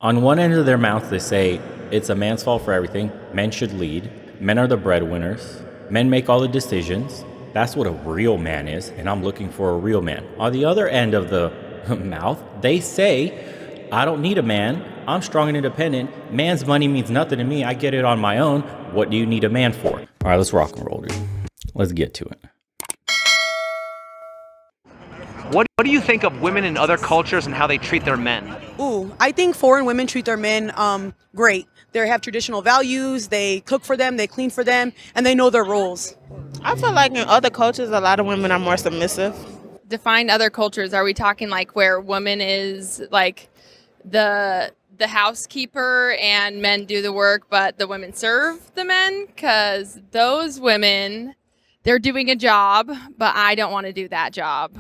On one end of their mouth, they say it's a man's fault for everything. Men should lead. Men are the breadwinners. Men make all the decisions. That's what a real man is, and I'm looking for a real man. On the other end of the mouth, they say, I don't need a man. I'm strong and independent. Man's money means nothing to me. I get it on my own. What do you need a man for? All right, let's rock and roll, dude. Let's get to it. What do you think of women in other cultures and how they treat their men? Ooh, I think foreign women treat their men great. They have traditional values, they cook for them, they clean for them, and they know their roles. I feel like in other cultures, a lot of women are more submissive. Define other cultures. Are we talking like where woman is like the housekeeper and men do the work, but the women serve the men? Because those women, they're doing a job, but I don't want to do that job.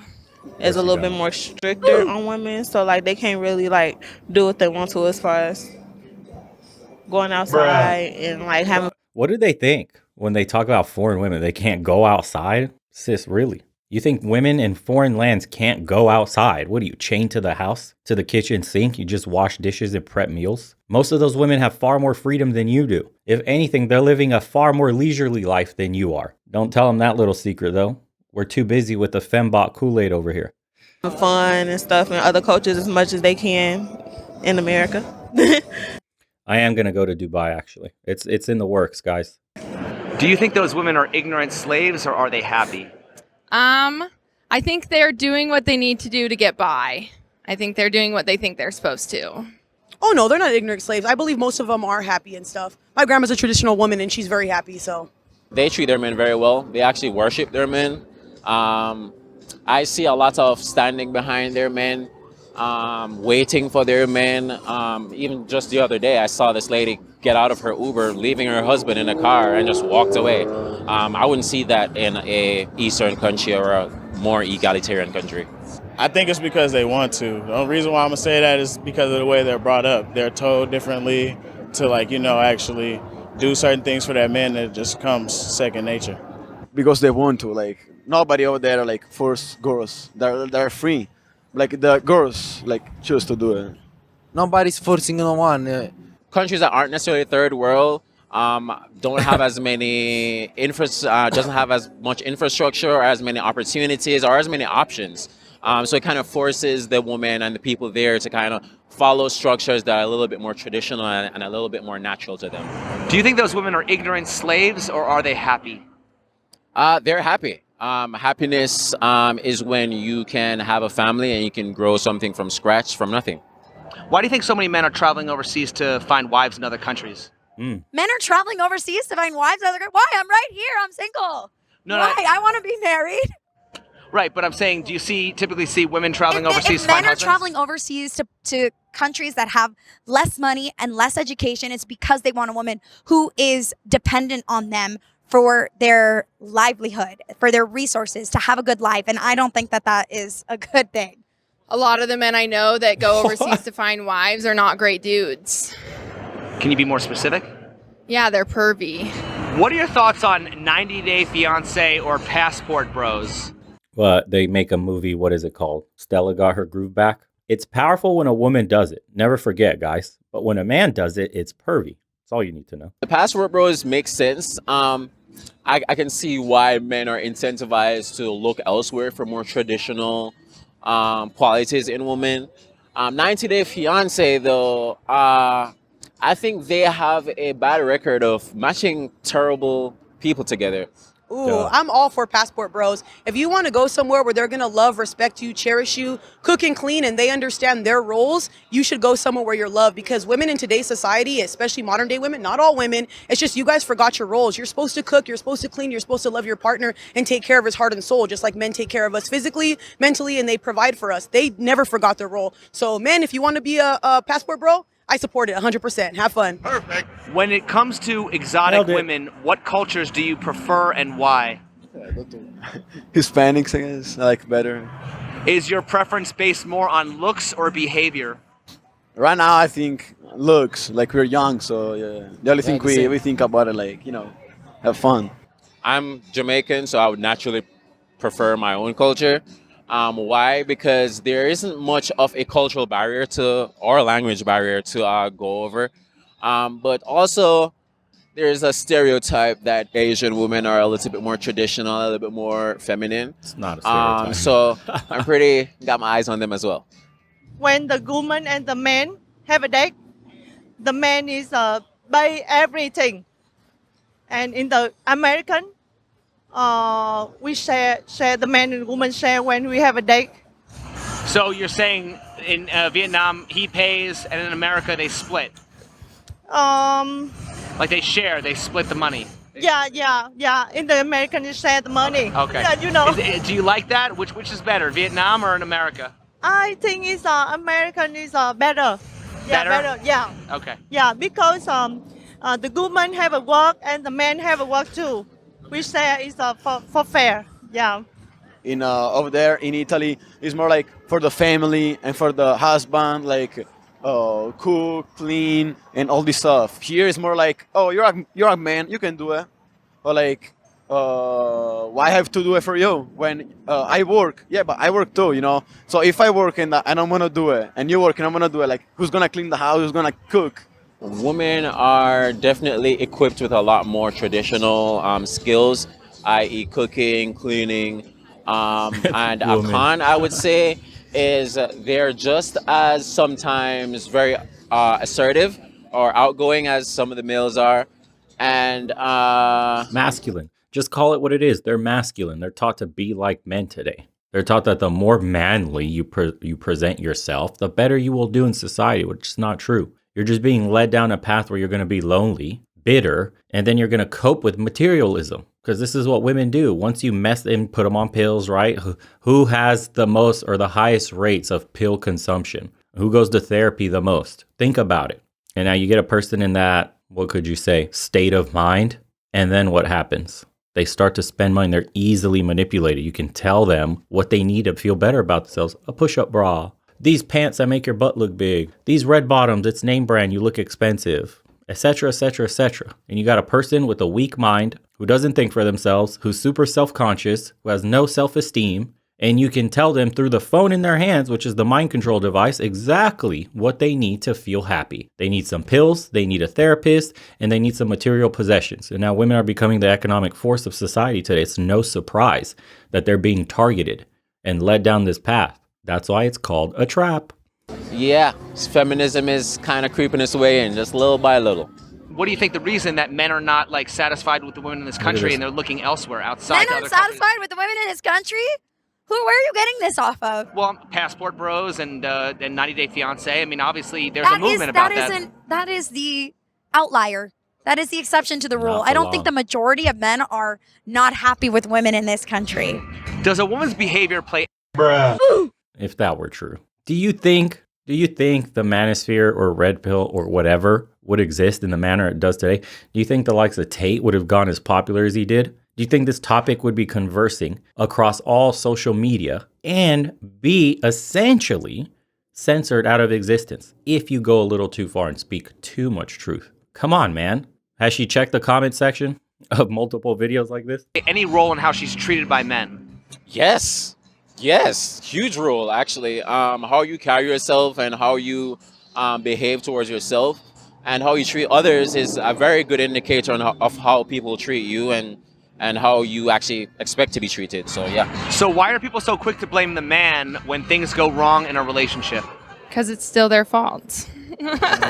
Is a little bit more stricter on women, so like they can't really like do what they want to as far as going outside and like having. What do they think when they talk about foreign women? They can't go outside? Sis, really? You think women in foreign lands can't go outside? What are you, chained to the house, to the kitchen sink? You just wash dishes and prep meals? Most of those women have far more freedom than you do. If anything, they're living a far more leisurely life than you are. Don't tell them that little secret, though. We're too busy with the fembot Kool-Aid over here. Fun and stuff in other cultures as much as they can in America. I am going to go to Dubai, actually. It's in the works, guys. Do you think those women are ignorant slaves or are they happy? I think they're doing what they need to do to get by. I think they're doing what they think they're supposed to. Oh no, they're not ignorant slaves. I believe most of them are happy and stuff. My grandma's a traditional woman and she's very happy, so. They treat their men very well. They actually worship their men. I see a lot of standing behind their men, waiting for their men. Even just the other day, I saw this lady get out of her Uber, leaving her husband in the car and just walked away. I wouldn't see that in a Eastern country or a more egalitarian country. I think it's because they want to. The only reason why I'm gonna say that is because of the way they're brought up. They're told differently to actually do certain things for that man that just comes second nature. Because they want to, like nobody over there force girls. They're free. Like the girls choose to do it. Nobody's forcing no one. Countries that aren't necessarily third world don't have as many doesn't have as much infrastructure or as many opportunities or as many options. So it kind of forces the woman and the people there to kind of follow structures that are a little bit more traditional and a little bit more natural to them. Do you think those women are ignorant slaves or are they happy? They're happy. Happiness is when you can have a family and you can grow something from scratch, from nothing. Why do you think so many men are traveling overseas to find wives in other countries? Men are traveling overseas to find wives in other countries. Why? I'm right here. I'm single. Why? I want to be married. Right, but I'm saying, do you typically see women traveling overseas If to find men are husbands? traveling overseas to countries that have less money and less education, it's because they want a woman who is dependent on them for their livelihood, for their resources, to have a good life. And I don't think that is a good thing. A lot of the men I know that go overseas to find wives are not great dudes. Can you be more specific? Yeah, they're pervy. What are your thoughts on 90-Day Fiancé or Passport Bros? Well, they make a movie, what is it called? Stella Got Her Groove Back. It's powerful when a woman does it. Never forget, guys. But when a man does it, it's pervy. That's all you need to know. The Passport Bros make sense. I can see why men are incentivized to look elsewhere for more traditional qualities in women. 90-Day Fiancé, though, I think they have a bad record of matching terrible people together. Ooh, I'm all for Passport Bros. If you want to go somewhere where they're going to love, respect you, cherish you, cook and clean, and they understand their roles, you should go somewhere where you're loved. Because women in today's society, especially modern day women, not all women, it's just you guys forgot your roles. You're supposed to cook, you're supposed to clean, you're supposed to love your partner and take care of his heart and soul, just like men take care of us physically, mentally, and they provide for us. They never forgot their role. So, men, if you want to be a Passport Bro, I support it 100%. Have fun. Perfect. When it comes to exotic women, what cultures do you prefer and why? Hispanics, I guess, I like better. Is your preference based more on looks or behavior? Right now, I think looks. We're young, so yeah. The only thing we think about it, have fun. I'm Jamaican, so I would naturally prefer my own culture. Why? Because there isn't much of a cultural barrier to or language barrier to go over. But also, there's a stereotype that Asian women are a little bit more traditional, a little bit more feminine. It's not a stereotype. So I'm pretty got my eyes on them as well. When the woman and the man have a date, the man is buy everything, and in the American, we share the man and woman share when we have a date. So you're saying in Vietnam he pays, and in America they split. Like they share, they split the money. Yeah. In the American, you share the money. Okay. Yeah, you know. Do you like that? Which is better, Vietnam or in America? I think it's American is better. Yeah, Better? Yeah. Okay. Yeah, because the woman have a work and the man have a work too. We say is for fair. Yeah. In over there in Italy, it's more like for the family and for the husband, like cook, clean, and all this stuff. Here it's more like, oh, you're a man, you can do it, or like, why have to do it for you when I work? Yeah, but I work too, you know. So if I work and I'm gonna do it, and you work and I'm gonna do it, like, who's gonna clean the house? Who's gonna cook? Women are definitely equipped with a lot more traditional skills, i.e., cooking, cleaning, and a Women. con, I would say, is they're just as sometimes very assertive or outgoing as some of the males are, and Masculine. Just call it what it is. They're masculine. They're taught to be like men today. They're taught that the more manly you present yourself, the better you will do in society, which is not true. You're just being led down a path where you're going to be lonely, bitter, and then you're going to cope with materialism. Because this is what women do. Once you mess them, put them on pills, right? Who has the most or the highest rates of pill consumption? Who goes to therapy the most? Think about it. And now you get a person in that, what could you say, state of mind. And then what happens? They start to spend money. They're easily manipulated. You can tell them what they need to feel better about themselves. A push-up bra. These pants that make your butt look big. These red bottoms, it's name brand, you look expensive. Etc., etc., etc. And you got a person with a weak mind who doesn't think for themselves, who's super self-conscious, who has no self-esteem, and you can tell them through the phone in their hands, which is the mind control device, exactly what they need to feel happy. They need some pills, they need a therapist, and they need some material possessions. And now women are becoming the economic force of society today. It's no surprise that they're being targeted and led down this path. That's why it's called a trap. yeah, feminism is kind of creeping its way in, just little by little. What do you think the reason that men are not like satisfied with the women in this country and they're looking elsewhere outside? Men to aren't other countries? satisfied with the women in this country? Where are you getting this off of? Well, Passport Bros and 90 Day Fiance. I mean, obviously there's a movement about that. That is the outlier. That is the exception to the rule. Not I for don't think the long. majority of men are not happy with women in this country. Does a woman's behavior play? If that were true. Do you think the manosphere or red pill or whatever would exist in the manner it does today? Do you think the likes of Tate would have gone as popular as he did? Do you think this topic would be conversing across all social media and be essentially censored out of existence if you go a little too far and speak too much truth? Come on, man. Has she checked the comment section of multiple videos like this? Any role in how she's treated by men? Yes, huge role actually. How you carry yourself and how you behave towards yourself and how you treat others is a very good indicator of how people treat you and how you actually expect to be treated. So yeah. So why are people so quick to blame the man when things go wrong in a relationship? Because it's still their fault.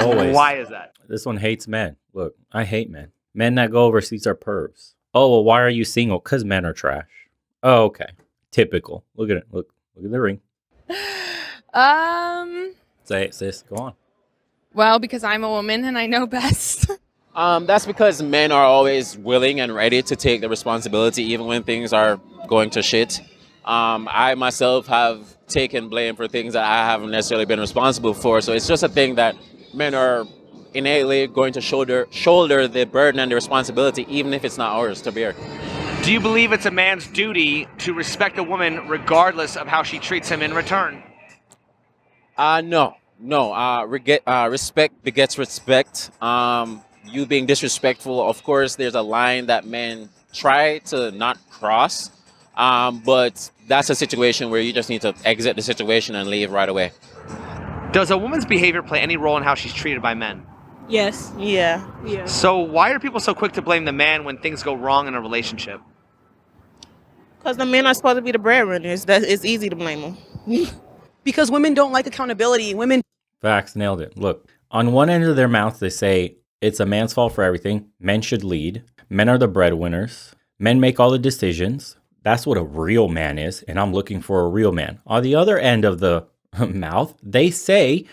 Always. Why is that? This one hates men. Look, I hate men. Men that go overseas are pervs. Oh, well, why are you single? Because men are trash. Oh, okay. Typical. Look at it. Look at the ring. Say it, sis. Go on. Well, because I'm a woman and I know best. That's because men are always willing and ready to take the responsibility even when things are going to shit. I myself have taken blame for things that I haven't necessarily been responsible for. So it's just a thing that men are innately going to shoulder the burden and the responsibility, even if it's not ours to bear. Do you believe it's a man's duty to respect a woman regardless of how she treats him in return? No. Respect begets respect. You being disrespectful, of course, there's a line that men try to not cross. But that's a situation where you just need to exit the situation and leave right away. Does a woman's behavior play any role in how she's treated by men? Yes. Yeah. Yeah. So why are people so quick to blame the man when things go wrong in a relationship? Because the men are supposed to be the breadwinners. That it's easy to blame them. Because women don't like accountability. Women. Facts, nailed it. Look, on one end of their mouth, they say it's a man's fault for everything. Men should lead. Men are the breadwinners. Men make all the decisions. That's what a real man is, and I'm looking for a real man. On the other end of the mouth, they say,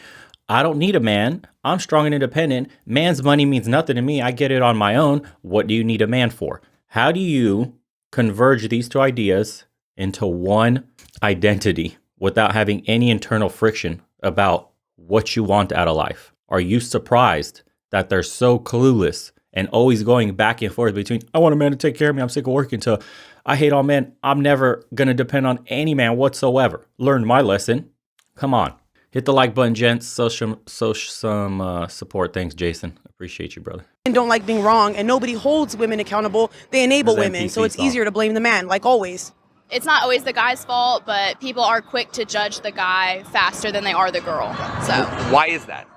I don't need a man. I'm strong and independent. Man's money means nothing to me. I get it on my own. What do you need a man for? How do you converge these two ideas into one identity without having any internal friction about what you want out of life? Are you surprised that they're so clueless and always going back and forth between, I want a man to take care of me, I'm sick of working, to I hate all men, I'm never going to depend on any man whatsoever? Learn my lesson. Come on. Hit the like button, gents. Some support. Thanks, Jason. Appreciate you, brother. Men don't like being wrong, and nobody holds women accountable. They enable There's women, NPC so it's song. easier to blame the man, like always. It's not always the guy's fault, but people are quick to judge the guy faster than they are the girl. So Why is that?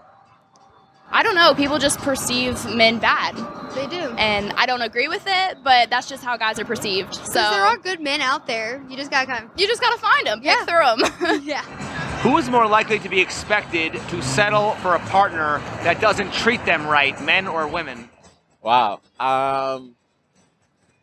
I don't know. People just perceive men bad. They do. And I don't agree with it, but that's just how guys are perceived. So There are good men out there. You just gotta you just gotta find them, pick through them. yeah. Who is more likely to be expected to settle for a partner that doesn't treat them right, men or women? Wow.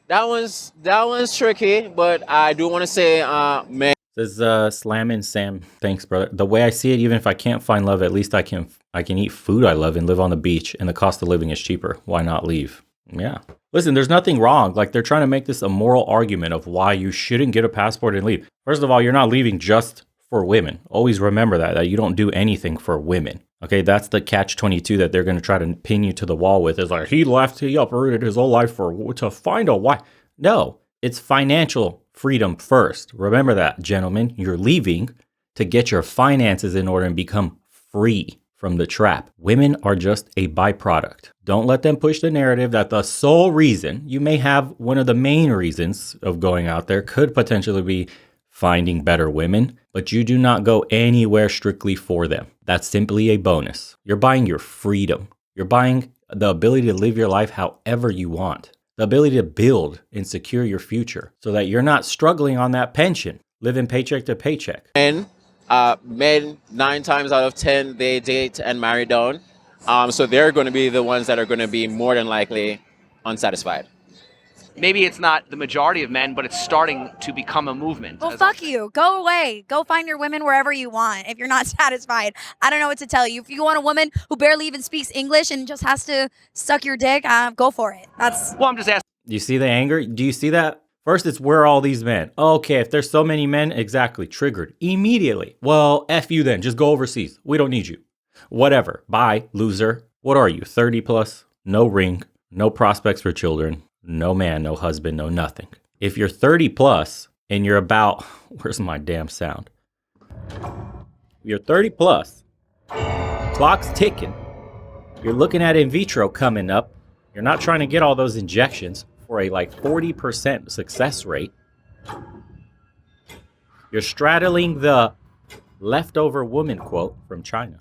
That one's tricky, but I do want to say, man. Says Slammin' Sam. Thanks, brother. The way I see it, even if I can't find love, at least I can eat food I love and live on the beach, and the cost of living is cheaper. Why not leave? Yeah. Listen, there's nothing wrong. Like, they're trying to make this a moral argument of why you shouldn't get a passport and leave. First of all, you're not leaving just for women. Always remember that you don't do anything for women. Okay, that's the catch-22 that they're going to try to pin you to the wall with. Is like, he uprooted his whole life to find a wife. No, it's financial freedom first. Remember that, gentlemen. You're leaving to get your finances in order and become free from the trap. Women are just a byproduct. Don't let them push the narrative that the sole reason, you may have one of the main reasons of going out there could potentially be finding better women, but you do not go anywhere strictly for them. That's simply a bonus. You're buying your freedom. You're buying the ability to live your life however you want. The ability to build and secure your future so that you're not struggling on that pension, living paycheck to paycheck. Men 9 times out of 10, they date and marry down. So they're going to be the ones that are going to be more than likely unsatisfied. Maybe it's not the majority of men, but it's starting to become a movement. Well, fuck you. Go away. Go find your women wherever you want. If you're not satisfied, I don't know what to tell you. If you want a woman who barely even speaks English and just has to suck your dick, go for it. Well, I'm just asking. You see the anger? Do you see that? First, it's where are all these men? Okay, if there's so many men, exactly, triggered immediately. Well, F you then. Just go overseas. We don't need you. Whatever. Bye, loser. What are you, 30 plus? No ring, no prospects for children. No man, no husband, no nothing. If you're 30 plus and you're about, where's my damn sound? You're 30 plus, clock's ticking. You're looking at in vitro coming up. You're not trying to get all those injections for a 40% success rate. You're straddling the leftover woman quote from China.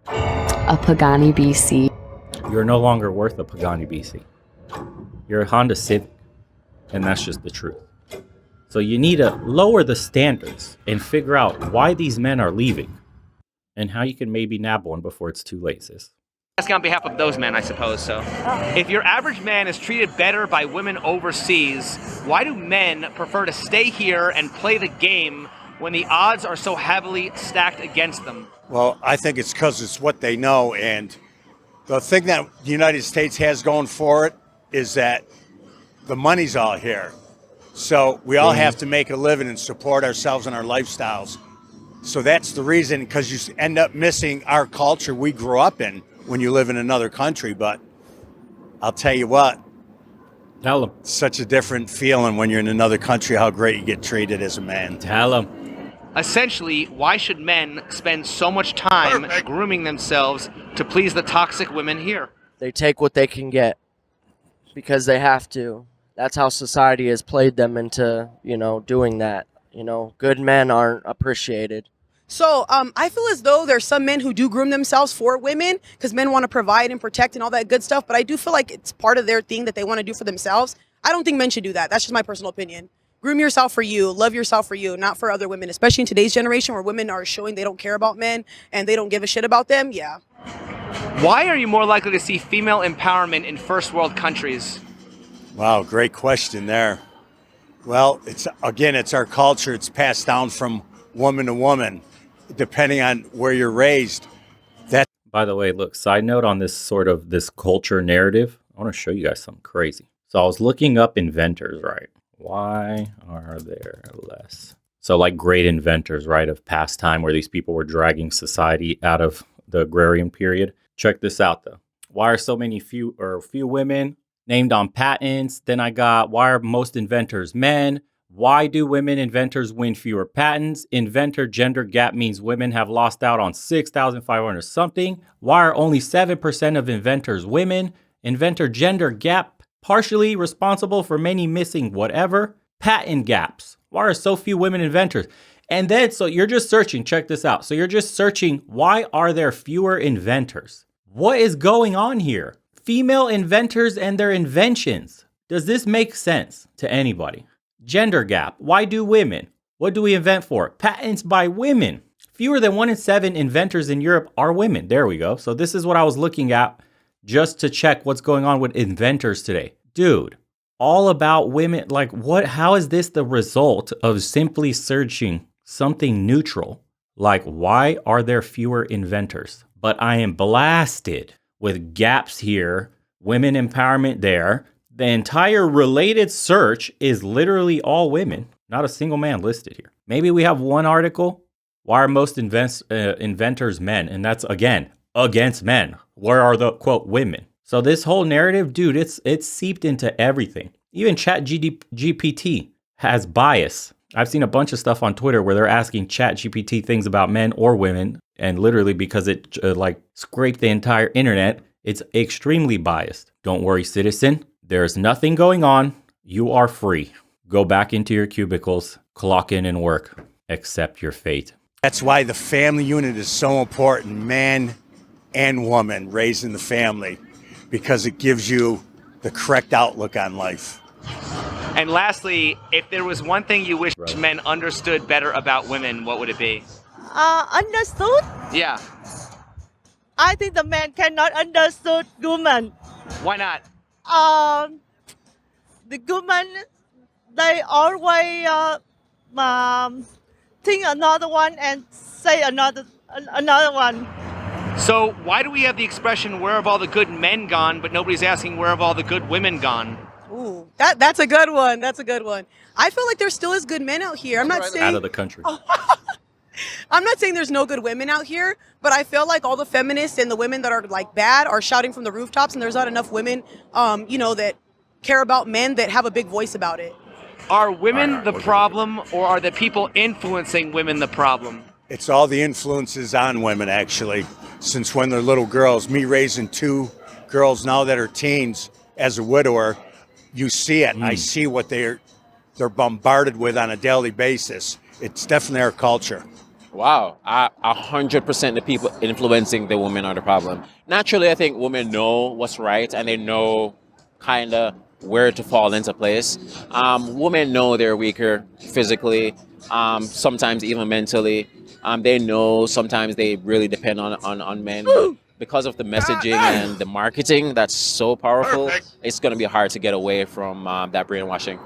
A Pagani BC. You're no longer worth a Pagani BC. You're a Honda Civic, and that's just the truth. So you need to lower the standards and figure out why these men are leaving and how you can maybe nab one before it's too late, sis. Asking on behalf of those men, I suppose. So, if your average man is treated better by women overseas, why do men prefer to stay here and play the game when the odds are so heavily stacked against them? Well, I think it's because it's what they know, and the thing that the United States has going for it is that the money's all here. So we all have to make a living and support ourselves and our lifestyles. So that's the reason, because you end up missing our culture we grew up in when you live in another country. But I'll tell you what, tell them. Such a different feeling when you're in another country, how great you get treated as a man. Tell them. Essentially, why should men spend so much time grooming themselves to please the toxic women here? They take what they can get because they have to. that's how society has played them into, doing that. Good men aren't appreciated. So I feel as though there's some men who do groom themselves for women because men want to provide and protect and all that good stuff. But I do feel like it's part of their thing that they want to do for themselves. I don't think men should do that. That's just my personal opinion. Groom yourself for you, love yourself for you, not for other women, especially in today's generation where women are showing they don't care about men and they don't give a shit about them. Yeah. Why are you more likely to see female empowerment in first world countries? Wow, great question there. Well, it's our culture. It's passed down from woman to woman, depending on where you're raised. By the way, look, side note on this culture narrative, I want to show you guys something crazy. So I was looking up inventors, right? Why are there less? So like great inventors, right, of past time where these people were dragging society out of the agrarian period. Check this out though. Why are so many few women named on patents? Then I got, why are most inventors men? Why do women inventors win fewer patents? Inventor gender gap means women have lost out on 6,500 something. Why are only 7% of inventors women? Inventor gender gap partially responsible for many missing whatever. Patent gaps. Why are so few women inventors? And then, so you're just searching, check this out. So you're just searching, why are there fewer inventors? What is going on here? Female inventors and their inventions. Does this make sense to anybody? Gender gap. Why do women? What do we invent for? Patents by women. Fewer than 1 in 7 inventors in Europe are women. There we go. So this is what I was looking at just to check what's going on with inventors today. Dude, all about women. Like what? How is this the result of simply searching something neutral? Like why are there fewer inventors? But I am blasted with gaps here, women empowerment there. The entire related search is literally all women, not a single man listed here. Maybe we have one article. Why are most inventors men? And that's, again, against men. Where are the, quote, women? So this whole narrative, dude, it's seeped into everything. Even ChatGPT has bias. I've seen a bunch of stuff on Twitter where they're asking ChatGPT things about men or women. And literally because it scraped the entire internet, it's extremely biased. Don't worry, citizen. There's nothing going on. You are free. Go back into your cubicles, clock in and work. Accept your fate. That's why the family unit is so important, man and woman raising the family, because it gives you the correct outlook on life. And lastly, if there was one thing you wish men understood better about women, what would it be? Understood? Yeah. I think the man cannot understood woman. Why not? The women, they always think another one and say another one. So why do we have the expression, where have all the good men gone, but nobody's asking where have all the good women gone? Ooh, that's a good one. That's a good one. I feel like there still is good men out here. I'm not saying out of the country. I'm not saying there's no good women out here, but I feel like all the feminists and the women that are like bad are shouting from the rooftops, and there's not enough women, that care about men that have a big voice about it. Are women the problem, or are the people influencing women the problem? It's all the influences on women, actually, since when they're little girls. Me raising 2 girls now that are teens as a widower, you see it. I see what they're bombarded with on a daily basis. It's definitely our culture. Wow, 100% the people influencing the women are the problem. Naturally, I think women know what's right and they know kind of where to fall into place. Women know they're weaker physically, sometimes even mentally. They know sometimes they really depend on men. But because of the messaging and the marketing that's so powerful, it's going to be hard to get away from that brainwashing.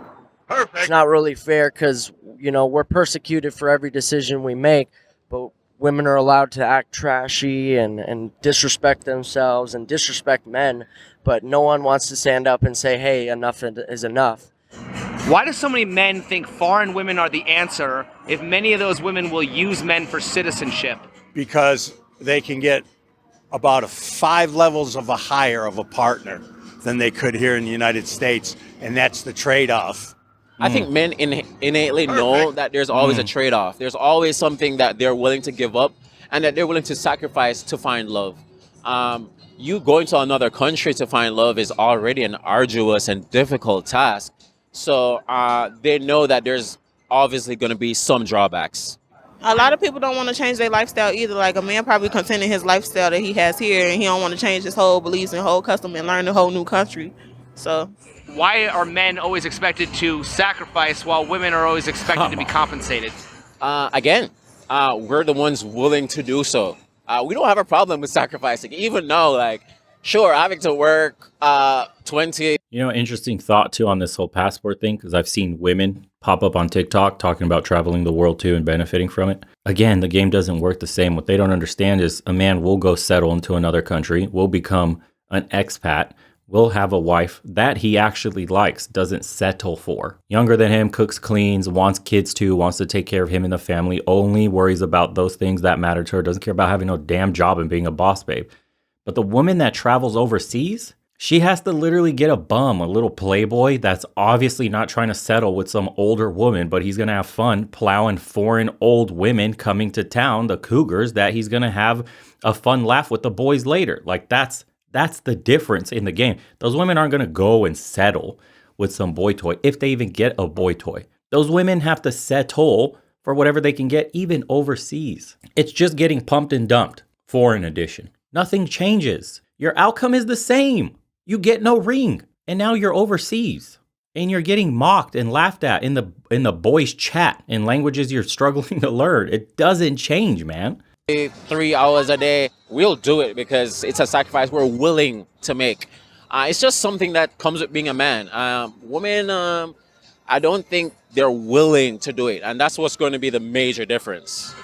It's not really fair because, we're persecuted for every decision we make, but women are allowed to act trashy and disrespect themselves and disrespect men, but no one wants to stand up and say, hey, enough is enough. Why do so many men think foreign women are the answer if many of those women will use men for citizenship? Because they can get about 5 levels of a higher of a partner than they could here in the United States, and that's the trade-off. I think men innately know that there's always a trade-off. There's always something that they're willing to give up and that they're willing to sacrifice to find love. You going to another country to find love is already an arduous and difficult task. So they know that there's obviously going to be some drawbacks. A lot of people don't want to change their lifestyle either. Like a man probably content in his lifestyle that he has here, and he don't want to change his whole beliefs and whole custom and learn a whole new country. So Why are men always expected to sacrifice while women are always expected to be compensated? Again, we're the ones willing to do so. We don't have a problem with sacrificing, even though, like, sure, having to work 20. You know, interesting thought too on this whole passport thing, because I've seen women pop up on TikTok talking about traveling the world too and benefiting from it. Again, the game doesn't work the same. What they don't understand is a man will go settle into another country, will become an expat, will have a wife that he actually likes, doesn't settle for. Younger than him, cooks, cleans, wants kids too, wants to take care of him and the family, only worries about those things that matter to her, doesn't care about having no damn job and being a boss babe. But the woman that travels overseas, she has to literally get a bum, a little playboy that's obviously not trying to settle with some older woman, but he's going to have fun plowing foreign old women coming to town, the cougars, that he's going to have a fun laugh with the boys later. Like that's the difference in the game. Those women aren't going to go and settle with some boy toy if they even get a boy toy. Those women have to settle for whatever they can get, even overseas. It's just getting pumped and dumped, foreign edition. Nothing changes. Your outcome is the same. You get no ring, and now you're overseas, and you're getting mocked and laughed at in the boys' chat in languages you're struggling to learn. It doesn't change, man. 3 hours a day, we'll do it because it's a sacrifice we're willing to make. It's just something that comes with being a man. Women, I don't think they're willing to do it, and that's what's going to be the major difference.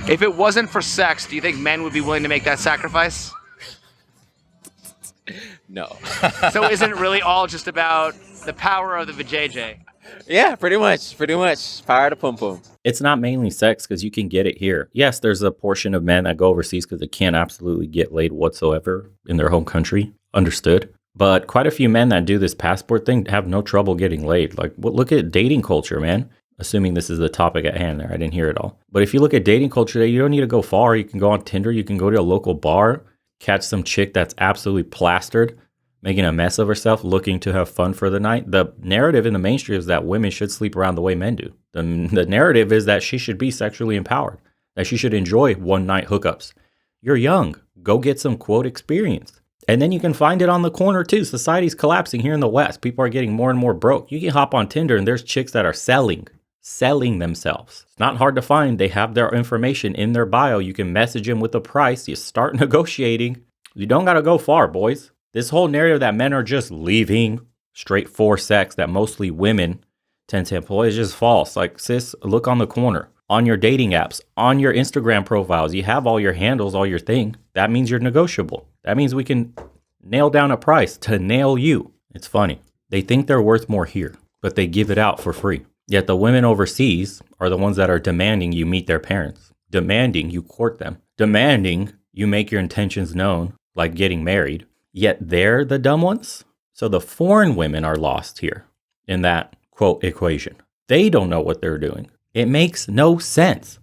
If it wasn't for sex, do you think men would be willing to make that sacrifice? No. So isn't it really all just about the power of the vajayjay? Yeah, pretty much. Power to pum pum. It's not mainly sex because you can get it here. Yes, there's a portion of men that go overseas because they can't absolutely get laid whatsoever in their home country. Understood. But quite a few men that do this passport thing have no trouble getting laid. Like, look at dating culture, man. Assuming this is the topic at hand there. I didn't hear it all. But if you look at dating culture today, you don't need to go far. You can go on Tinder. You can go to a local bar, catch some chick that's absolutely plastered, making a mess of herself, looking to have fun for the night. The narrative in the mainstream is that women should sleep around the way men do. The narrative is that she should be sexually empowered, that she should enjoy one-night hookups. You're young. Go get some, quote, experience. And then you can find it on the corner, too. Society's collapsing here in the West. People are getting more and more broke. You can hop on Tinder, and there's chicks that are selling themselves. It's not hard to find. They have their information in their bio. You can message them with a price. You start negotiating. You don't got to go far, boys. This whole narrative that men are just leaving straight for sex, that mostly women tend to employ, is just false. Like, sis, look on the corner. On your dating apps, on your Instagram profiles, you have all your handles, all your thing. That means you're negotiable. That means we can nail down a price to nail you. It's funny. They think they're worth more here, but they give it out for free. Yet the women overseas are the ones that are demanding you meet their parents, demanding you court them, demanding you make your intentions known, like getting married. Yet they're the dumb ones. So the foreign women are lost here in that, quote, equation. They don't know what they're doing. It makes no sense.